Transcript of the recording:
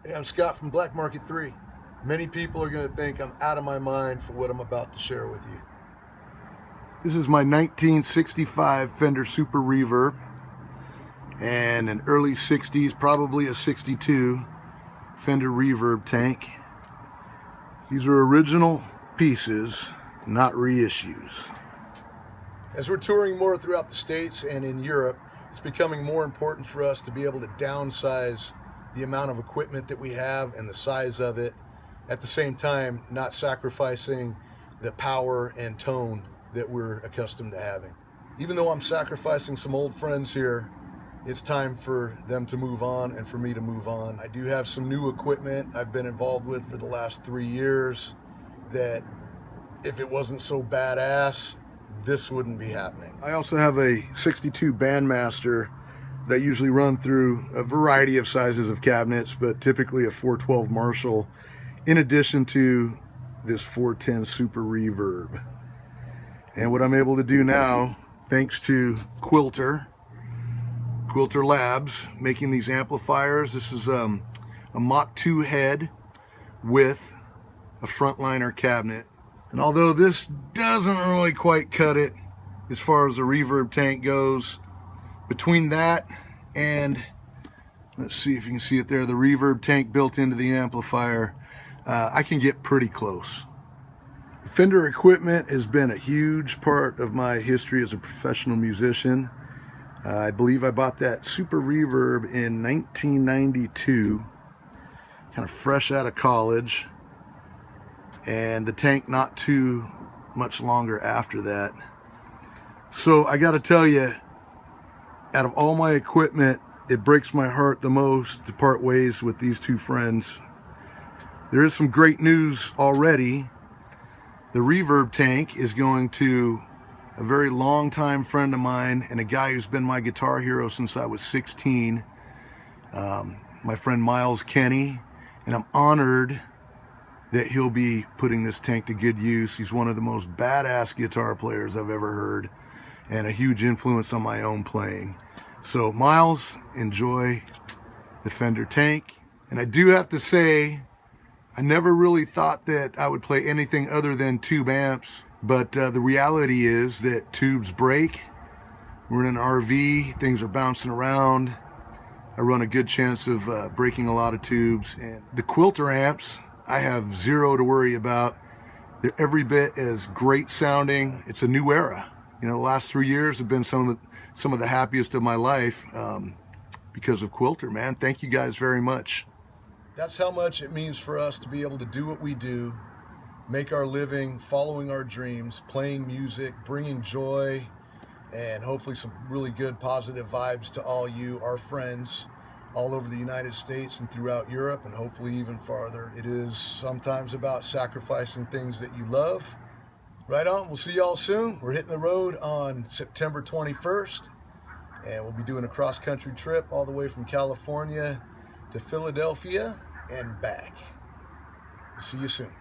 Hey, I'm Scott from Black Market 3. Many people are going to think I'm out of my mind for what I'm about to share with you. This is my 1965 Fender Super Reverb and an early 60s, probably a 62 Fender Reverb tank. These are original pieces, not reissues. As we're touring more throughout the States and in Europe, it's becoming more important for us to be able to downsize the amount of equipment that we have and the size of it, at the same time not sacrificing the power and tone that we're accustomed to having. Even though I'm sacrificing some old friends here, it's time for them to move on and for me to move on. I do have some new equipment I've been involved with for the last 3 years that if it wasn't so badass, this wouldn't be happening. I also have a 62 Bandmaster that I usually run through a variety of sizes of cabinets, but typically a 412 Marshall, in addition to this 410 Super Reverb. And what I'm able to do now, thanks to Quilter Labs, making these amplifiers. This is a Mach 2 head with a frontliner cabinet. And although this doesn't really quite cut it as far as the reverb tank goes, between that and, let's see if you can see it there, the reverb tank built into the amplifier, I can get pretty close. Fender equipment has been a huge part of my history as a professional musician. I believe I bought that Super Reverb in 1992, kind of fresh out of college, and the tank not too much longer after that. So I got to tell you, out of all my equipment, it breaks my heart the most to part ways with these two friends. There is some great news already. The reverb tank is going to a very long-time friend of mine and a guy who's been my guitar hero since I was 16, my friend Miles Kenny, and I'm honored that he'll be putting this tank to good use. He's one of the most badass guitar players I've ever heard and a huge influence on my own playing. So Miles, enjoy the Fender tank. And I do have to say, I never really thought that I would play anything other than tube amps, but the reality is that tubes break. We're in an RV, things are bouncing around. I run a good chance of breaking a lot of tubes. And the Quilter amps, I have zero to worry about. They're every bit as great sounding. It's a new era. You know, the last 3 years have been some of the happiest of my life because of Quilter, man. Thank you guys very much. That's how much it means for us to be able to do what we do, make our living, following our dreams, playing music, bringing joy, and hopefully some really good positive vibes to all you, our friends, all over the United States and throughout Europe, and hopefully even farther. It is sometimes about sacrificing things that you love. Right on, we'll see y'all soon. We're hitting the road on September 21st, and we'll be doing a cross-country trip all the way from California to Philadelphia and back. See you soon.